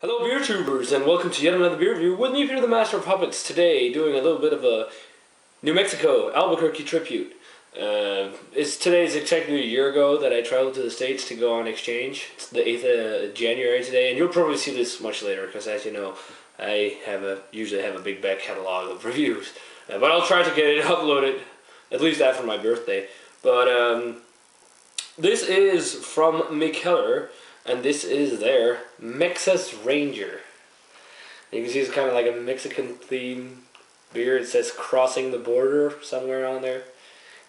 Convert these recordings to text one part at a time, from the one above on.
Hello beer tubers and welcome to yet another beer review. With me here, the Master of Puppets, today doing a little bit of a New Mexico Albuquerque tribute. Today's exactly a year ago that I traveled to the States to go on exchange. It's the 8th of January today, and you'll probably see this much later because, as you know, I usually have a big back catalog of reviews. But I'll try to get it uploaded at least after my birthday. But this is from Mikkeller. And this is their Mexas Ranger. You can see it's kind of like a Mexican theme beer. It says crossing the border somewhere on there.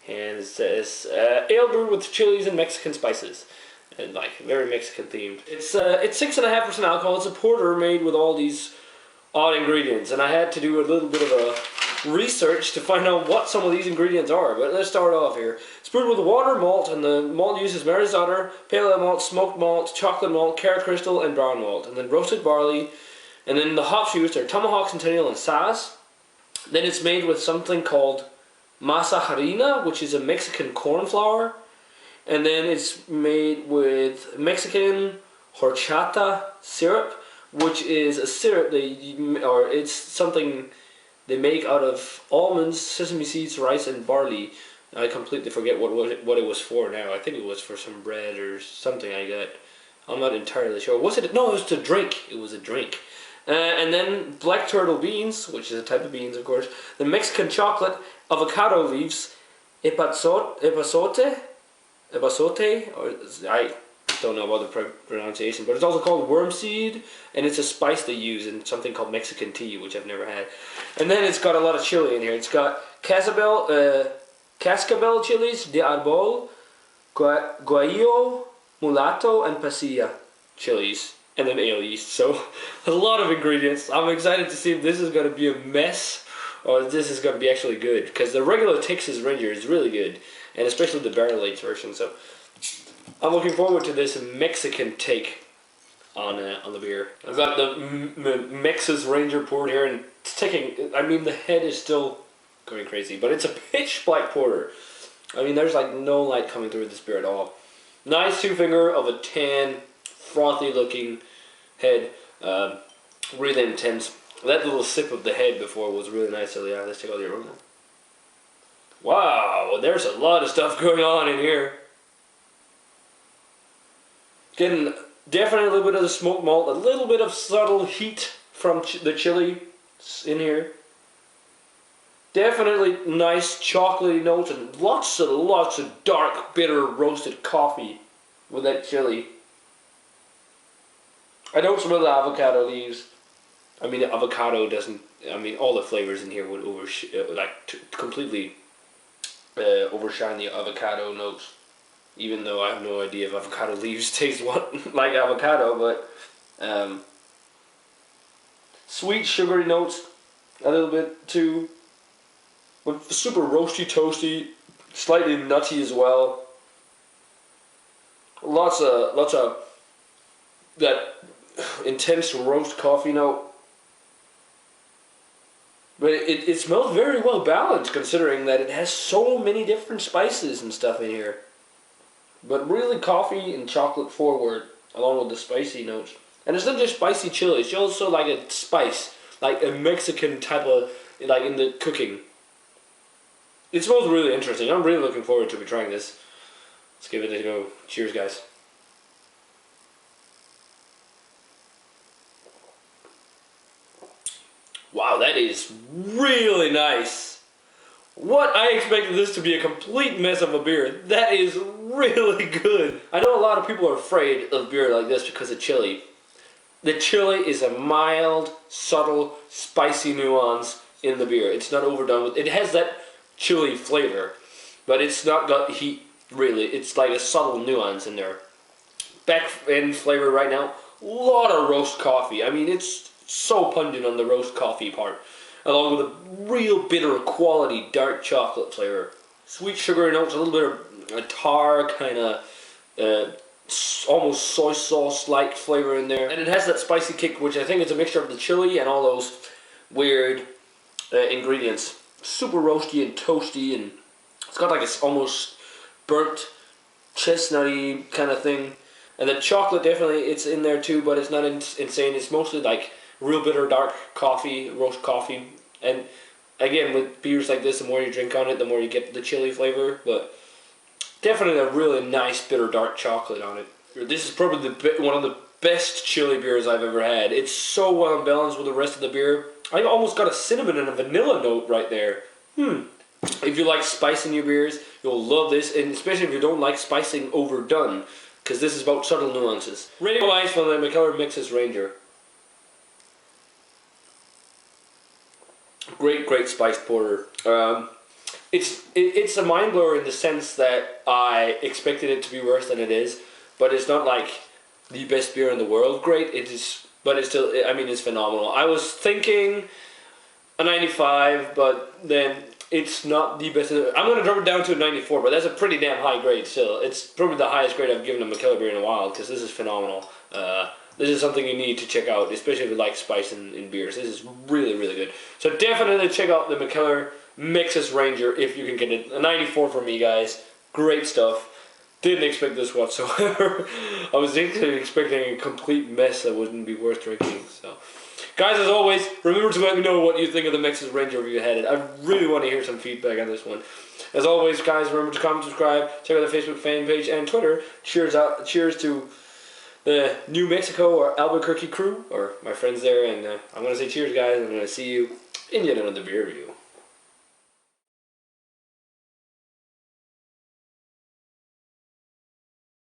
And it says ale brewed with chilies and Mexican spices. And like very Mexican themed. It's 6.5% alcohol. It's a porter made with all these odd ingredients. And I had to do a little bit of a research to find out what some of these ingredients are. But let's start off here. It's brewed with water, malt, and the malt uses Mary's Daughter, pale ale malt, smoked malt, chocolate malt, carrot crystal, and brown malt. And then roasted barley. And then the hops used are Tomahawk, Centennial, and Saaz. Then it's made with something called masa harina, which is a Mexican corn flour. And then it's made with Mexican horchata syrup, which is a syrup it's something they make out of almonds, sesame seeds, rice, and barley. I completely forget what it was for now. I think it was for some bread or something I got. I'm not entirely sure. Was it? No, it was to drink. It was a drink. And then black turtle beans, which is a type of beans, of course. The Mexican chocolate, avocado leaves, epazote, or I don't know about the pronunciation, but it's also called worm seed, and it's a spice they use in something called Mexican tea, which I've never had. And then it's got a lot of chili in here. It's got cascabel chilies, de arbol, guajillo, mulatto, and pasilla chilies, and then ale yeast. So a lot of ingredients. I'm excited to see if this is going to be a mess or if this is going to be actually good, because the regular Texas Ranger is really good, and especially the barrel-aged version. So I'm looking forward to this Mexican take on the beer. I've got the Mexas Ranger poured here, and it's taking. I mean, the head is still going crazy, but it's a pitch black porter. I mean, there's like no light coming through this beer at all. Nice two-finger of a tan, frothy-looking head. Really intense. That little sip of the head before was really nice. So yeah, let's check out the aroma. Wow, there's a lot of stuff going on in here. Getting definitely a little bit of the smoked malt, a little bit of subtle heat from the chili in here. Definitely nice chocolatey notes and lots of dark, bitter roasted coffee with that chili. I don't smell the avocado leaves. I mean, the avocado doesn't. I mean, all the flavors in here would completely overshine the avocado notes. Even though I have no idea if avocado leaves taste like avocado, but sweet, sugary notes, a little bit too, but super roasty, toasty, slightly nutty as well. Lots of that intense roast coffee note. But it smells very well balanced, considering that it has so many different spices and stuff in here. But really coffee and chocolate forward, along with the spicy notes. And it's not just spicy chili, it's also like a spice, like a Mexican type of, like in the cooking. It smells really interesting. I'm really looking forward to trying this. Let's give it a go. Cheers, guys. Wow, that is really nice. What? I expected this to be a complete mess of a beer. That is really good. I know a lot of people are afraid of beer like this because of chili. The chili is a mild, subtle, spicy nuance in the beer. It's not overdone with. It has that chili flavor, but it's not got heat really. It's like a subtle nuance in there. Back end flavor right now. A lot of roast coffee. I mean, it's so pungent on the roast coffee part, along with a real bitter quality dark chocolate flavor. Sweet sugary notes, a little bit of a tar kind of almost soy sauce-like flavor in there. And it has that spicy kick, which I think is a mixture of the chili and all those weird ingredients. Super roasty and toasty, and it's got like this almost burnt chestnutty kind of thing. And the chocolate definitely, it's in there too, but it's not insane. It's mostly like real bitter dark coffee, roast coffee. And again, with beers like this, the more you drink on it, the more you get the chili flavor. But definitely a really nice bitter dark chocolate on it. This is probably one of the best chili beers I've ever had. It's so well balanced with the rest of the beer. I almost got a cinnamon and a vanilla note right there. If you like spice in your beers, you'll love this, and especially if you don't like spicing overdone, because this is about subtle nuances. Rating wise from the Mikkeller Mexas Ranger. Great spiced porter. It's a mind blower in the sense that I expected it to be worse than it is, but it's not like the best beer in the world. Great, it is, but it's still, I mean, it's phenomenal. I was thinking a 95, but then it's not the best. I'm going to drop it down to a 94, but that's a pretty damn high grade still. It's probably the highest grade I've given a Mikkeller beer in a while, because this is phenomenal. This is something you need to check out, especially if you like spice in beers. This is really, really good. So definitely check out the Mikkeller Mexas Ranger if you can get it. A 94 for me, guys. Great stuff. Didn't expect this whatsoever. I was actually expecting a complete mess that wouldn't be worth drinking. So, guys, as always, remember to let me know what you think of the Mexas Ranger if you had it. I really want to hear some feedback on this one. As always, guys, remember to comment, subscribe, check out the Facebook fan page and Twitter. Cheers to the New Mexico or Albuquerque crew, or my friends there, and I'm going to say cheers, guys, and I'm going to see you in yet another beer review.